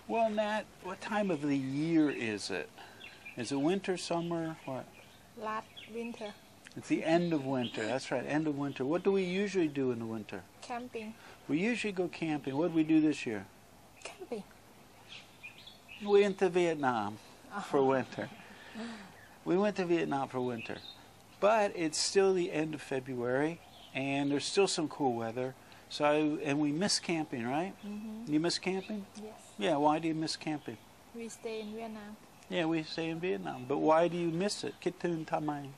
Well, Nat, what time of the year is it? Is it winter, summer, what? Last winter. It's the end of winter. That's right, end of winter. What do we usually do in the winter? Camping. We usually go camping. What did we do this year? Camping. We went to Vietnam for winter. We went to Vietnam for winter. But it's still the end of February, and there's still some cool weather. And we miss camping, right? Mm-hmm. You miss camping? Yes. Yeah, why do you miss camping? We stay in Vietnam. Yeah, we stay in Vietnam. But why do you miss it? Kít thương TIMyT.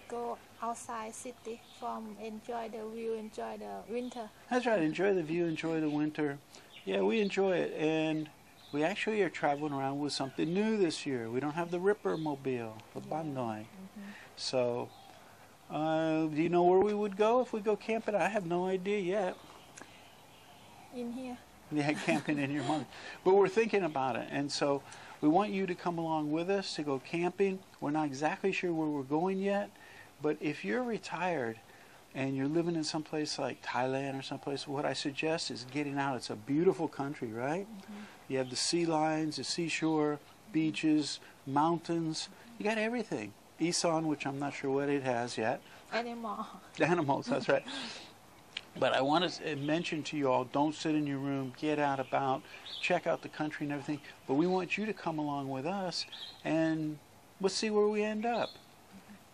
Go outside city from enjoy the view, enjoy the winter. That's right, enjoy the view, enjoy the winter. Yeah, we enjoy it. And we actually are traveling around with something new this year. We don't have the Ripper mobile, the Bandoi. Mm-hmm. So, do you know where we would go if we go camping? I have no idea yet. In here. Yeah, camping in your mind. But we're thinking about it. And so we want you to come along with us to go camping. We're not exactly sure where we're going yet. But if you're retired and you're living in some place like Thailand or someplace, what I suggest is getting out. It's a beautiful country, right? Mm-hmm. You have the sea lines, the seashore, beaches, mountains. You got everything. Isan, which I'm not sure what it has yet. Animals, that's right. But I want to mention to you all, don't sit in your room, get out about, check out the country and everything. But we want you to come along with us, and we'll see where we end up.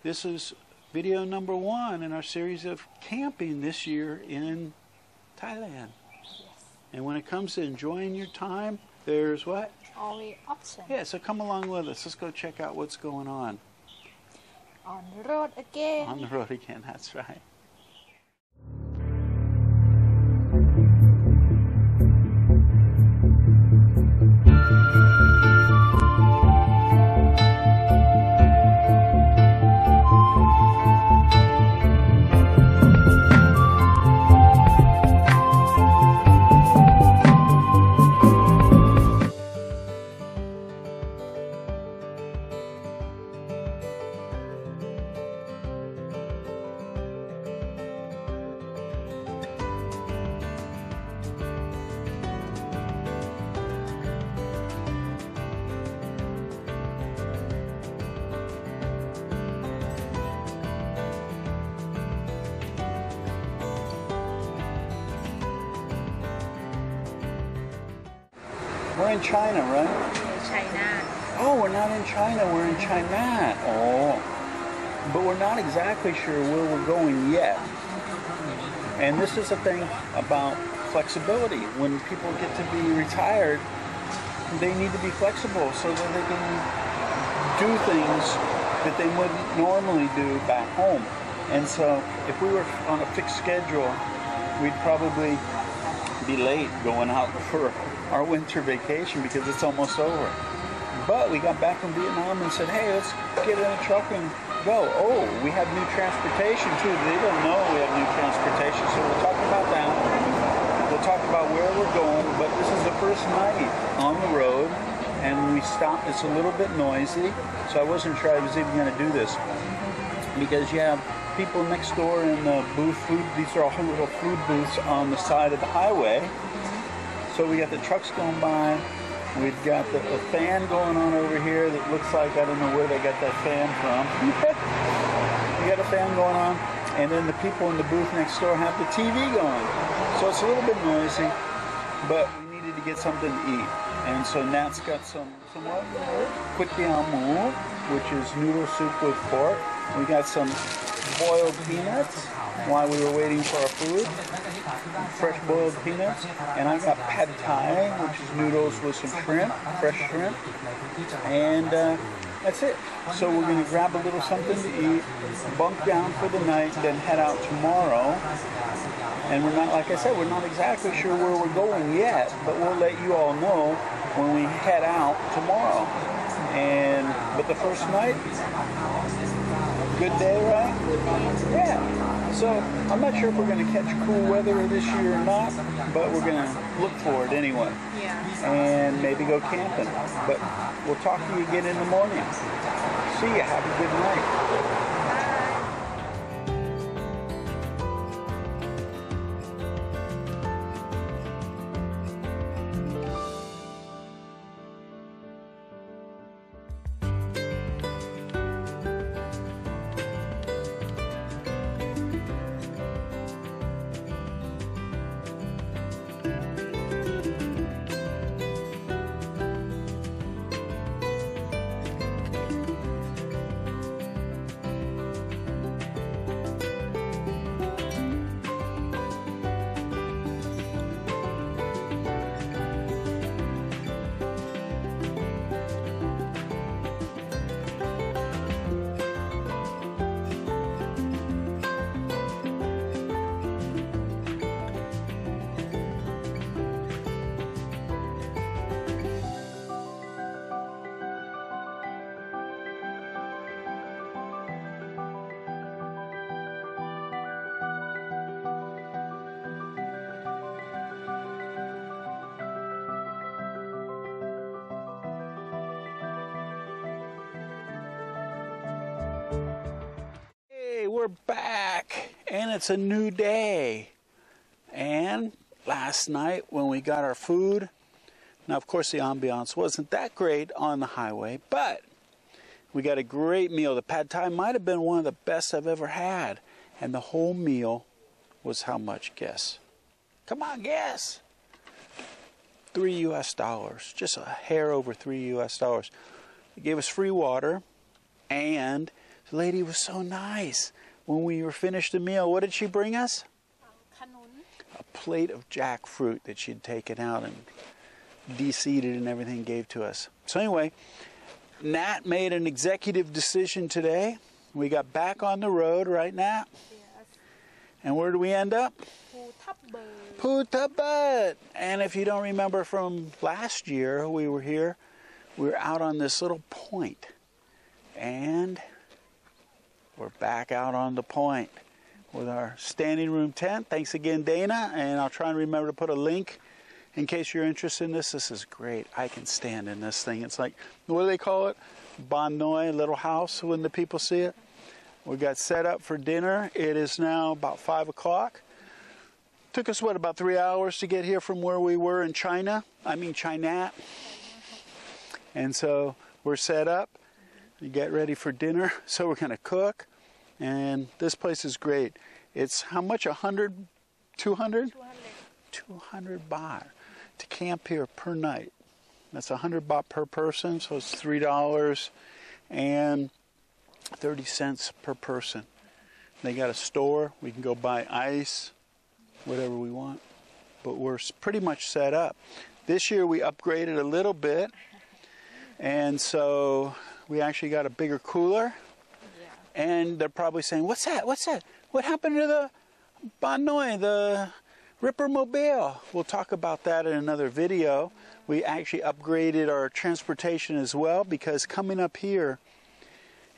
This is video number 1 in our series of camping this year in Thailand. Yes. And when it comes to enjoying your time, there's what? Always option. Yeah, so come along with us. Let's go check out what's going on. On the road again. On the road again, that's right. We're in China, right? China. Oh, we're not in China, we're in China. Oh, but we're not exactly sure where we're going yet. And this is the thing about flexibility. When people get to be retired, they need to be flexible so that they can do things that they wouldn't normally do back home. And so if we were on a fixed schedule, we'd probably be late going out for our winter vacation because it's almost over. But we got back from Vietnam and said, hey, let's get in a truck and go. Oh, we have new transportation too. They don't know we have new transportation, so we'll talk about that. We'll talk about where we're going, but this is the first night on the road, and we stopped. It's a little bit noisy, so I wasn't sure I was even going to do this because you have people next door in the booth food. These are all little food booths on the side of the highway. So we got the trucks going by. We've got the fan going on over here that looks like, I don't know where they got that fan from. We got a fan going on, and then the people in the booth next door have the TV going. So it's a little bit noisy, but we needed to get something to eat. And so Nat's got some what? Quit Biao Mu, which is noodle soup with pork. We got some boiled peanuts while we were waiting for our food, fresh boiled peanuts, and I got Pad Thai, which is noodles with some shrimp, fresh shrimp, and that's it. So we're going to grab a little something to eat, bunk down for the night, then head out tomorrow. And we're not, like I said, we're not exactly sure where we're going yet, but we'll let you all know when we head out tomorrow. But the first night, good day, right? Yeah. So I'm not sure if we're going to catch cool weather this year or not, but we're going to look for it anyway. Yeah. And maybe go camping. But we'll talk to you again in the morning. See ya. Have a good night. we're back, and it's a new day. And last night when we got our food, now of course the ambiance wasn't that great on the highway, but we got a great meal. The pad thai might have been one of the best I've ever had. And the whole meal was how much, guess? Come on, guess. $3 US. Just a hair over $3 US. They gave us free water, and the lady was so nice. When we were finished the meal, what did she bring us? A plate of jackfruit that she'd taken out and de-seeded and everything, gave to us. So anyway, Nat made an executive decision today. We got back on the road, right, Nat? Yes. And where do we end up? Phu Thap Buek. Phu Thap Buek. And if you don't remember from last year, we were here. We were out on this little point. And we're back out on the point with our standing room tent. Thanks again, Dana. And I'll try and remember to put a link in case you're interested in this. This is great. I can stand in this thing. It's like, what do they call it? Bon Noi, little house, when the people see it. We got set up for dinner. It is now about 5 o'clock. Took us, what, about 3 hours to get here from where we were in China? China. And so we're set up. We get ready for dinner. So we're going to cook. And this place is great. It's how much? 100? 200? 200 baht to camp here per night. That's 100 baht per person, so it's $3.30 per person. They got a store. We can go buy ice, whatever we want. But we're pretty much set up. This year we upgraded a little bit, and so we actually got a bigger cooler. Yeah. And they're probably saying, "What's that? What's that? What happened to the Bon Noi, the Ripper Mobile?" We'll talk about that in another video. We actually upgraded our transportation as well, because coming up here,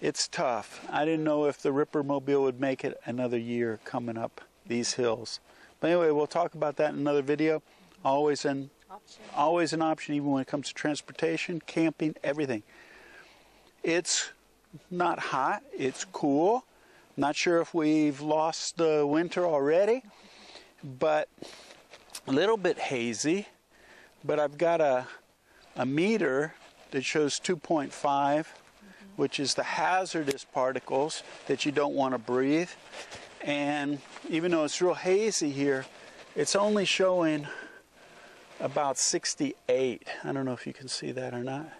it's tough. I didn't know if the Ripper Mobile would make it another year coming up these hills. But anyway, we'll talk about that in another video. Always an option, even when it comes to transportation, camping, everything. It's not hot. It's cool. Not sure if we've lost the winter already, but a little bit hazy. But I've got a meter that shows 2.5, which is the hazardous particles that you don't want to breathe. And even though it's real hazy here, it's only showing about 68. I don't know if you can see that or not.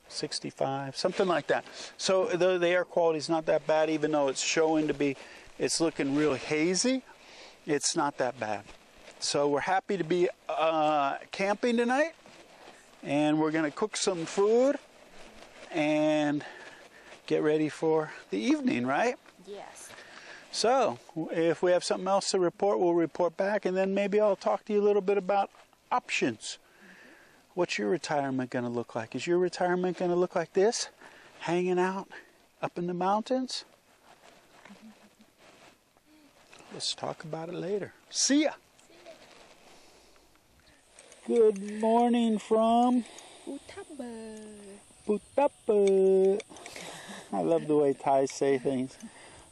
65, something like that. So the air quality is not that bad, even though it's showing to be, it's looking real hazy. It's not that bad. So we're happy to be camping tonight, and we're going to cook some food and get ready for the evening, right? Yes. So if we have something else to report, we'll report back, and then maybe I'll talk to you a little bit about options. What's your retirement going to look like? Is your retirement going to look like this? Hanging out up in the mountains? Let's talk about it later. See ya! Good morning from Phu Thap Buek. Phu Thap Buek. I love the way Thais say things.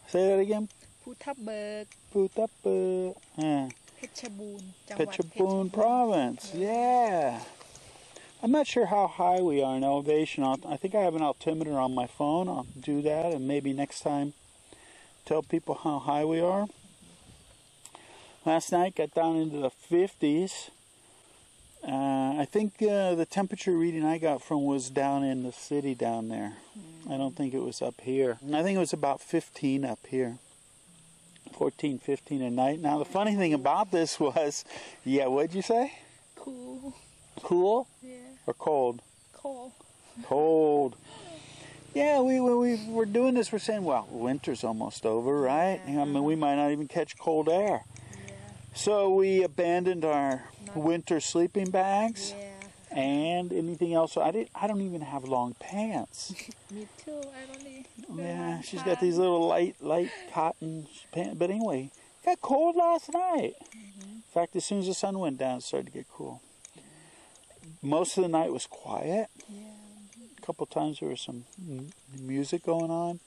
Say that again. Phu Thap Buek. Phu Thap Buek. Yeah. Phetchabun province. Yeah. I'm not sure how high we are in elevation. I think I have an altimeter on my phone. I'll do that, and maybe next time tell people how high we are. Last night got down into the 50s. I think the temperature reading I got from was down in the city down there. I don't think it was up here. I think it was about 15 up here. 14, 15 at night. Now the funny thing about this was, yeah, what'd you say? Cool. Cool? Yeah. Or cold? Cold. Cold. Yeah, we were doing this, we're saying, well, winter's almost over, right? I mean, we might not even catch cold air. Yeah. So we abandoned our winter sleeping bags. Yeah. And anything else. So I don't even have long pants. Me too. I don't need. Yeah, she's got these little light cotton pants. But anyway, it got cold last night. In fact, as soon as the sun went down, it started to get cool. Most of the night was quiet. Yeah. A couple times there was some music going on.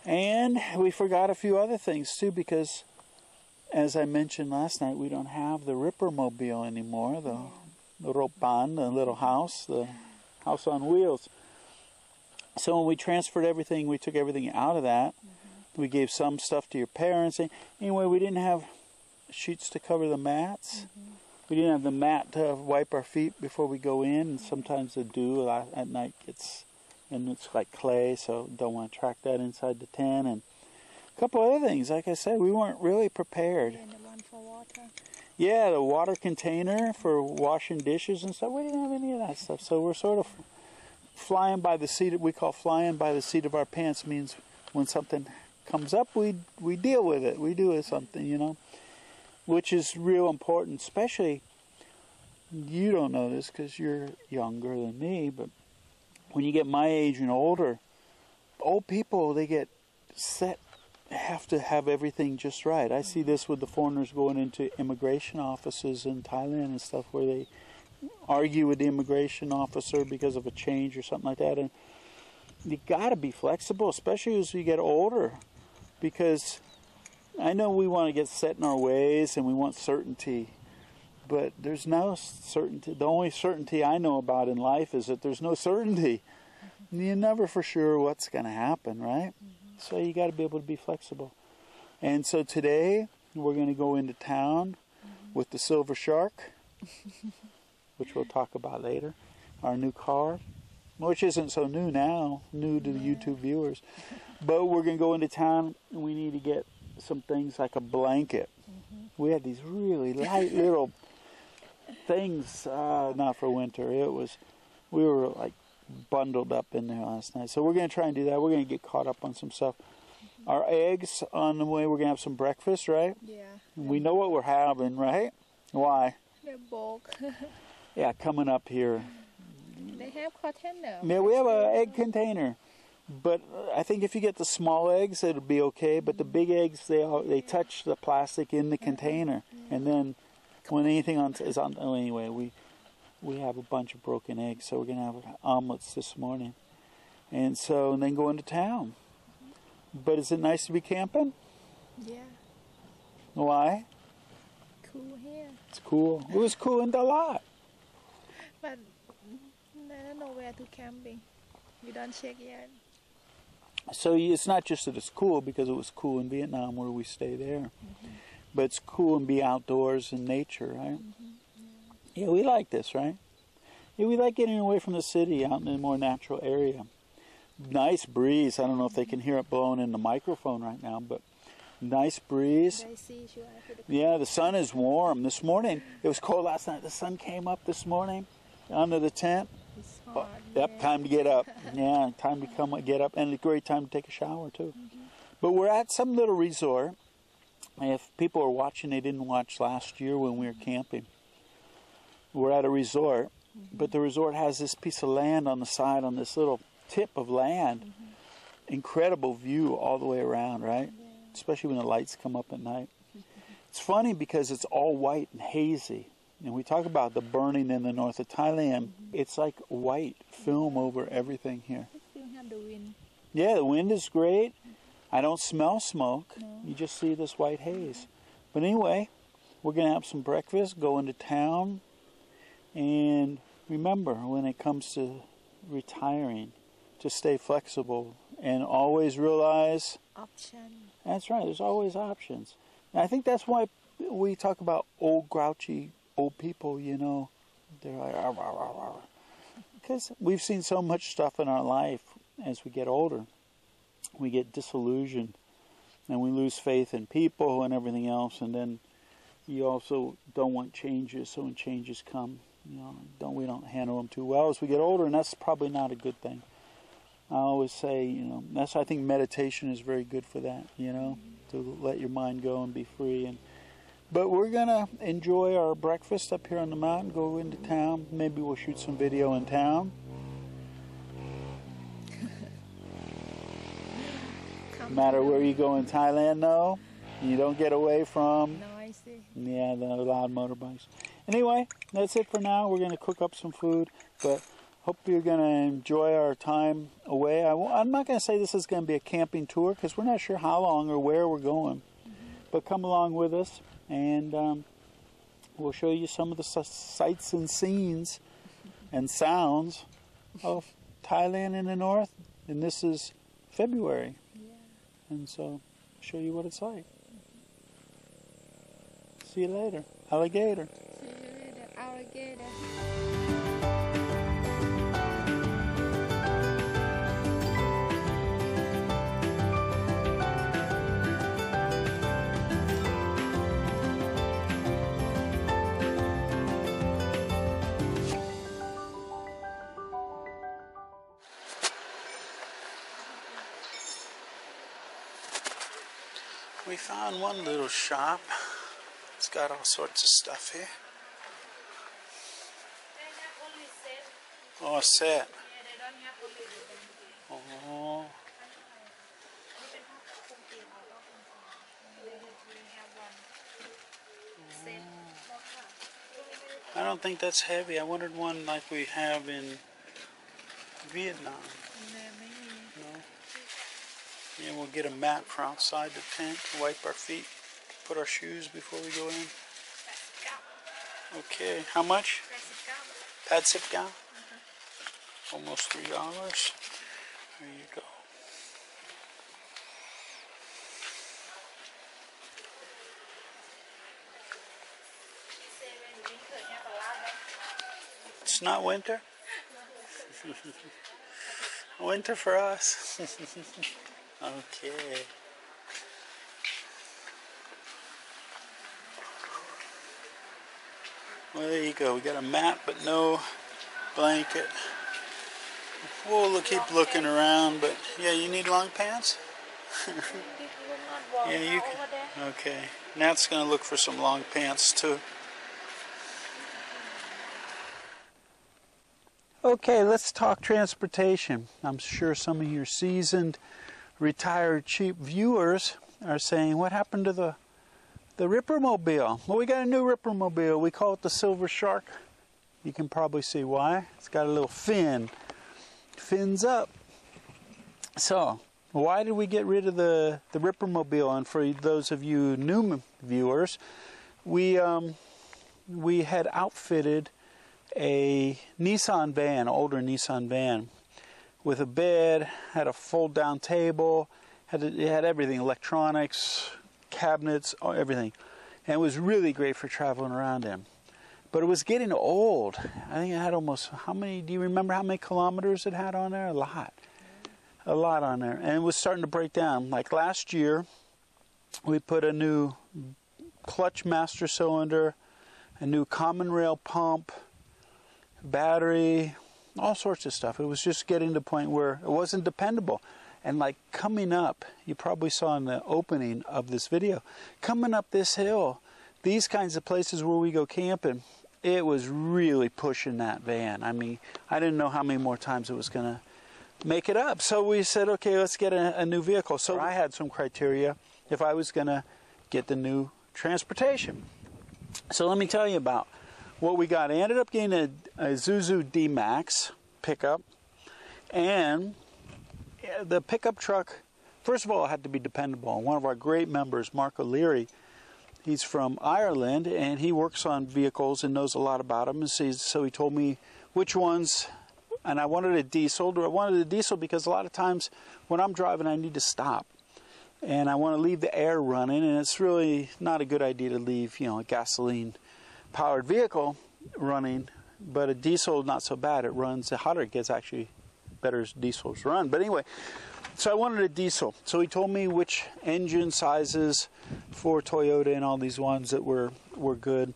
And we forgot a few other things too, because as I mentioned last night, we don't have the Ripper Mobile anymore, the ropan, the little house, the house on wheels. So when we transferred everything, we took everything out of that. We gave some stuff to your parents. Anyway, we didn't have sheets to cover the mats. We didn't have the mat to wipe our feet before we go in. And sometimes the dew at night gets, and it's like clay, so don't want to track that inside the tent. And a couple other things. Like I said, we weren't really prepared. And the one for water. Yeah, the water container for washing dishes and stuff. We didn't have any of that stuff. So we're sort of flying by the seat. We call flying by the seat of our pants. Means when something comes up, we deal with it. We do something, you know, which is real important. Especially, you don't know this because you're younger than me, but when you get my age and older, old people, they get set, have to have everything just right. I see this with the foreigners going into immigration offices in Thailand and stuff, where they argue with the immigration officer because of a change or something like that. And you got to be flexible, especially as you get older, because I know we want to get set in our ways and we want certainty, but there's no certainty. The only certainty I know about in life is that there's no certainty. You're never for sure what's going to happen, right? So you got to be able to be flexible. And so today we're going to go into town with the Silver Shark, which we'll talk about later. Our new car, which isn't so new now, new to the YouTube viewers. But we're going to go into town and we need to get some things like a blanket. We had these really light little things, not for winter. We were like bundled up in there last night. So we're going to try and do that. We're going to get caught up on some stuff. Our eggs on the way, we're going to have some breakfast, right? Yeah. We know what we're having, right? Why? They're bulk. Yeah, coming up here. They have container. Yeah, we have an egg container. But I think if you get the small eggs, it'll be okay. But the big eggs, they touch the plastic in the container. And then when anything is on, oh, anyway, we have a bunch of broken eggs. So we're going to have omelets this morning. And then go into town. But is it nice to be camping? Yeah. Why? Cool here. It's cool. It was cool in Dalat. But I don't know where to camping. You don't check yet. So it's not just that it's cool because it was cool in Vietnam where we stay there. But it's cool and be outdoors in nature, right? Yeah, we like this, right? Yeah, we like getting away from the city out in a more natural area. Nice breeze. I don't know if they can hear it blowing in the microphone right now, but nice breeze. Yeah, the sun is warm. This morning, it was cold last night. The sun came up this morning under the tent. It's hot, Yep, time to get up. Yeah, time to get up, and a great time to take a shower too. But we're at some little resort. If people are watching, they didn't watch last year when we were camping. We're at a resort, but the resort has this piece of land on the side, on this little tip of land. Incredible view all the way around, right? Especially when the lights come up at night. It's funny because it's all white and hazy. And we talk about the burning in the north of Thailand. It's like white film over everything here. You have the wind. Yeah, the wind is great. I don't smell smoke. No. You just see this white haze. But anyway, we're going to have some breakfast, go into town. And remember, when it comes to retiring, to stay flexible and always realize... Option. That's right, there's always options. And I think that's why we talk about old grouchy old people, you know. They're like, rah, rah, rah, rah. Because we've seen so much stuff in our life as we get older. We get disillusioned and we lose faith in people and everything else. And then you also don't want changes. So when changes come, you know, we don't handle them too well as we get older. And that's probably not a good thing. I always say, you know, I think meditation is very good for that, you know, to let your mind go and be free. But we're going to enjoy our breakfast up here on the mountain, go into town. Maybe we'll shoot some video in town. No matter where you go in Thailand, no, you don't get away from noisy. Yeah, the loud motorbikes. Anyway, that's it for now. We're going to cook up some food, but Hope you're going to enjoy our time away. I'm not going to say this is going to be a camping tour because we're not sure how long or where we're going. But come along with us, and we'll show you some of the sights and scenes and sounds of Thailand in the north. And this is February. Yeah. And so, show you what it's like. See you later, alligator. See you later, alligator. We found one little shop. It's got all sorts of stuff here. They have only set. Oh, a set. Yeah, they don't have only the Oh. I don't think that's heavy. I wanted one like we have in Vietnam. No. Yeah, we'll get a mat for outside the tent to wipe our feet, put our shoes before we go in. Okay, how much? Pad sip gown? Almost $3. There you go. It's not winter? Winter for us. Okay. Well, there you go. We got a mat, but no blanket. We'll keep looking around, but yeah, you need long pants? Yeah, you can. Okay. Nat's going to look for some long pants, too. Okay, let's talk transportation. I'm sure some of your seasoned, retired cheap viewers are saying, what happened to the Rippermobile? Well, we got a new Rippermobile. We call it the Silver Shark. You can probably see why. It's got a little fin. Fins up. So, why did we get rid of the Rippermobile? And for those of you new viewers, we had outfitted a Nissan van, older Nissan van, with a bed, had a fold-down table, it had everything, electronics, cabinets, everything. And it was really great for traveling around in. But it was getting old. I think it had almost, how many, do you remember how many kilometers it had on there? A lot. A lot on there. And it was starting to break down. Like last year, we put a new clutch master cylinder, a new common rail pump, battery, all sorts of stuff. It was just getting to the point where it wasn't dependable. And like coming up, you probably saw in the opening of this video, coming up this hill, these kinds of places where we go camping, it was really pushing that van. I mean, I didn't know how many more times it was going to make it up. So we said, okay, let's get a new vehicle. So I had some criteria if I was going to get the new transportation. So let me tell you about what we got. I ended up getting a Isuzu D-Max pickup, and the pickup truck, first of all, it had to be dependable. One of our great members, Mark O'Leary, he's from Ireland, and he works on vehicles and knows a lot about them. And so he told me which ones, and I wanted a diesel. I wanted a diesel because a lot of times when I'm driving, I need to stop. And I want to leave the air running, and it's really not a good idea to leave, a gasoline-powered vehicle running. But a diesel, not so bad. It runs, the hotter it gets, actually, better as diesels run. But anyway, so I wanted a diesel. So he told me which engine sizes for Toyota and all these ones that were good.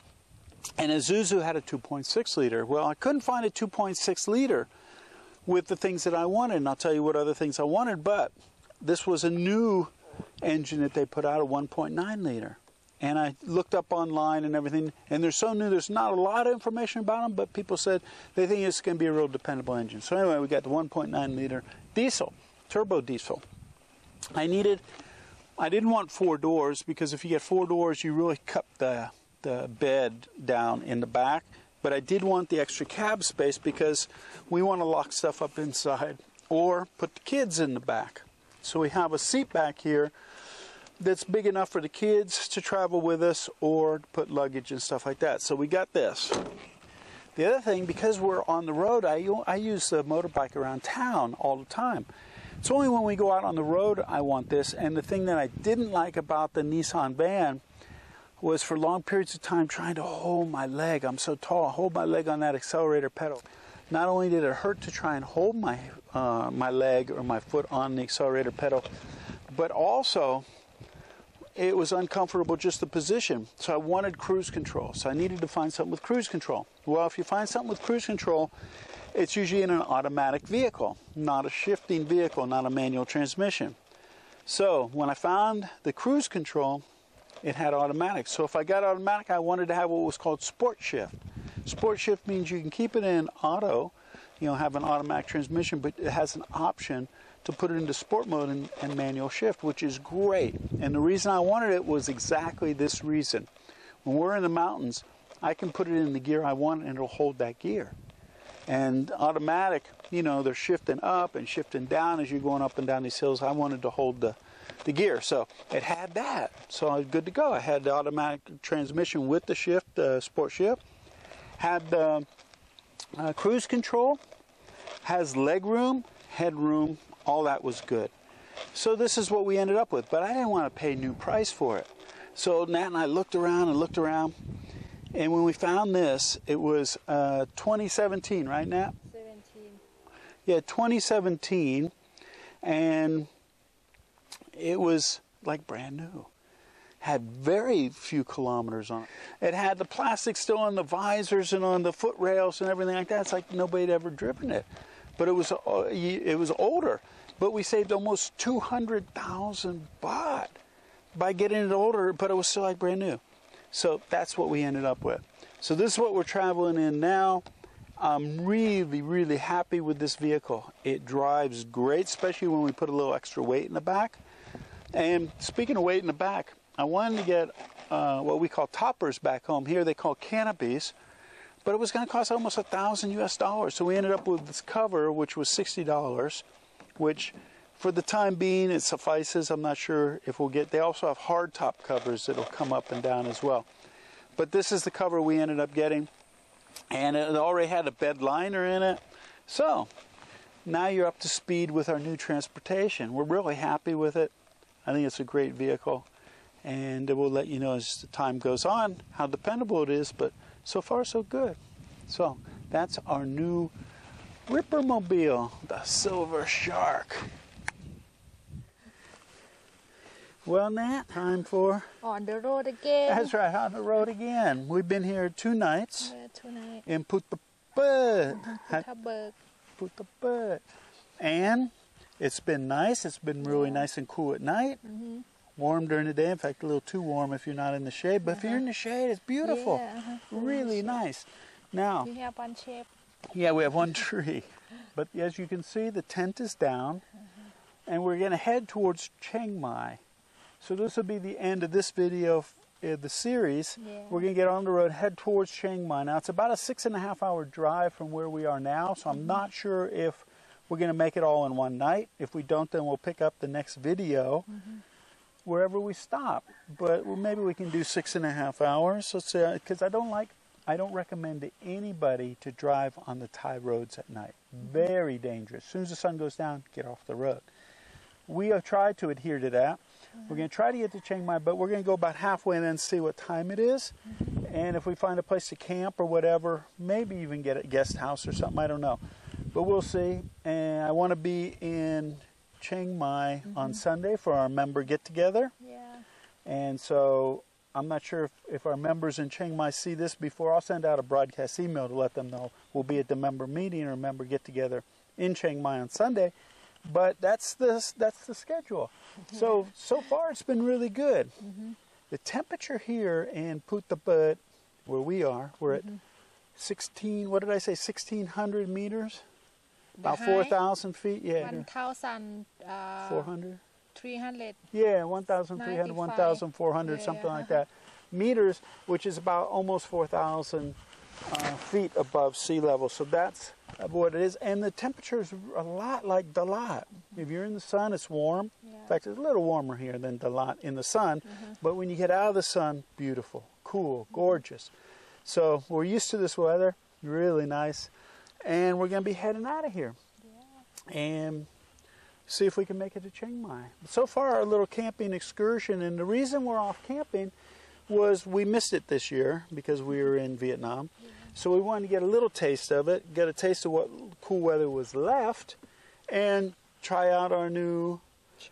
And Isuzu had a 2.6 liter. Well, I couldn't find a 2.6 liter with the things that I wanted. And I'll tell you what other things I wanted. But this was a new engine that they put out, a 1.9 liter. And I looked up online and everything, and they're so new, there's not a lot of information about them, but people said they think it's going to be a real dependable engine. So anyway, we got the 1.9 liter diesel, turbo diesel. I didn't want 4 doors, because if you get 4 doors, you really cut the bed down in the back, But I did want the extra cab space because we want to lock stuff up inside or put the kids in the back. So we have a seat back here that's big enough for the kids to travel with us or to put luggage and stuff like that. So we got this. The other thing, because we're on the road, I use the motorbike around town all the time. It's only when we go out on the road I want this. And the thing that I didn't like about the Nissan van was for long periods of time trying to hold my leg. I'm so tall, hold my leg on that accelerator pedal. Not only did it hurt to try and hold my my leg or my foot on the accelerator pedal, but also it was uncomfortable just the position. So I wanted cruise control. So I needed to find something with cruise control. Well, if you find something with cruise control, it's usually in an automatic vehicle, not a shifting vehicle, not a manual transmission. So when I found the cruise control, it had automatic. So if I got automatic, I wanted to have what was called sport shift. Sport shift means you can keep it in auto, have an automatic transmission, but it has an option to put it into sport mode and manual shift, which is great. And the reason I wanted it was exactly this reason. When we're in the mountains, I can put it in the gear I want and it'll hold that gear. And automatic, they're shifting up and shifting down as you're going up and down these hills. I wanted to hold the gear, so it had that. So I was good to go. I had the automatic transmission with the shift, sport shift. Had the cruise control, has leg room, headroom, all that was good. So this is what we ended up with, but I didn't want to pay new price for it. So Nat and I looked around, and when we found this, it was 2017, right, Nat? 17. Yeah, 2017, and it was like brand new. Had very few kilometers on it. It had the plastic still on the visors and on the foot rails and everything like that. It's like nobody had ever driven it. But it was older. But we saved almost 200,000 baht by getting it older, but it was still like brand new. So that's what we ended up with. So this is what we're traveling in now. I'm really, really happy with this vehicle. It drives great, especially when we put a little extra weight in the back. And speaking of weight in the back, I wanted to get what we call toppers back home. Here they call canopies, but it was going to cost almost $1,000 US. So we ended up with this cover, which was $60, which for the time being it suffices. I'm not sure if we'll get. They also have hard top covers that'll come up and down as well. But this is the cover we ended up getting, and it already had a bed liner in it. So now you're up to speed with our new transportation. We're really happy with it. I think it's a great vehicle, and we'll let you know as the time goes on how dependable it is, but so far so good. So that's our new Rippermobile, the Silver Shark. Well, Nat, time for... On the road again. That's right, on the road again. We've been here 2 nights. Yeah, 2 nights. In Phu Thap Buek. Phu Thap Buek. Phu Thap Buek. And it's been nice. It's been really nice and cool at night. Warm during the day. In fact, a little too warm if you're not in the shade. But if you're in the shade, it's beautiful. Yeah, really nice. Now, we have one shape. Yeah, we have one tree. But as you can see, the tent is down. And we're going to head towards Chiang Mai. So this will be the end of this video, the series. Yeah. We're going to get on the road, head towards Chiang Mai. Now, it's about a 6.5-hour drive from where we are now, so I'm not sure if we're going to make it all in one night. If we don't, then we'll pick up the next video wherever we stop. But maybe we can do 6.5 hours. Let's say, because I don't recommend to anybody to drive on the Thai roads at night. Very dangerous. As soon as the sun goes down, get off the road. We have tried to adhere to that. We're going to try to get to Chiang Mai, but we're going to go about halfway and then see what time it is. And if we find a place to camp or whatever, maybe even get a guest house or something, I don't know. But we'll see. And I want to be in Chiang Mai on Sunday for our member get-together. Yeah. And so I'm not sure if our members in Chiang Mai see this before. I'll send out a broadcast email to let them know we'll be at the member meeting or member get-together in Chiang Mai on Sunday. But that's the schedule. So far it's been really good. The temperature here in Phu Thap Buek, where we are, we're at 1,600 meters? About 4,000 feet, yeah. 1,400. 300. Yeah, 1,300, 1,400, something like that. Meters, which is about almost 4,000 feet above sea level. So that's what it is. And the temperature is a lot like Dalat. If you're in the sun, it's warm. Yeah. In fact, it's a little warmer here than Dalat in the sun. But when you get out of the sun, beautiful, cool, gorgeous. So we're used to this weather, really nice. And we're going to be heading out of here. Yeah. And see if we can make it to Chiang Mai. So far, our little camping excursion, and the reason we're off camping was we missed it this year because we were in Vietnam. Yeah. So we wanted to get a little taste of it, get a taste of what cool weather was left, and try out our new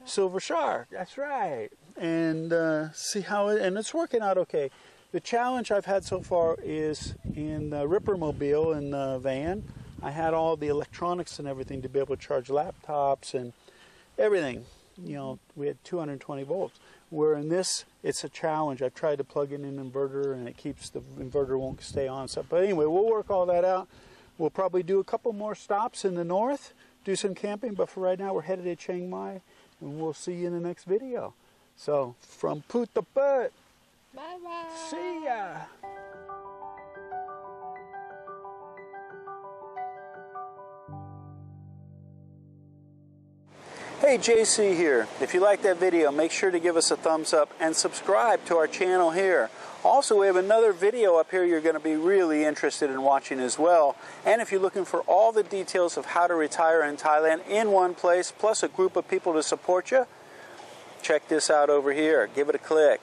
Silver Shark. That's right. And see how it, and it's working out okay. The challenge I've had so far is in the Ripper Mobile in the van. I had all the electronics and everything to be able to charge laptops and everything. You know, we had 220 volts. Where in this, it's a challenge. I've tried to plug in an inverter and it keeps the inverter won't stay on. So, but anyway, we'll work all that out. We'll probably do a couple more stops in the north, do some camping. But for right now, we're headed to Chiang Mai, and we'll see you in the next video. So from Phu Thap Buek. Bye bye. See ya. Hey, JC here. If you like that video, make sure to give us a thumbs up and subscribe to our channel here. Also, we have another video up here you're going to be really interested in watching as well. And if you're looking for all the details of how to retire in Thailand in one place, plus a group of people to support you, check this out over here. Give it a click.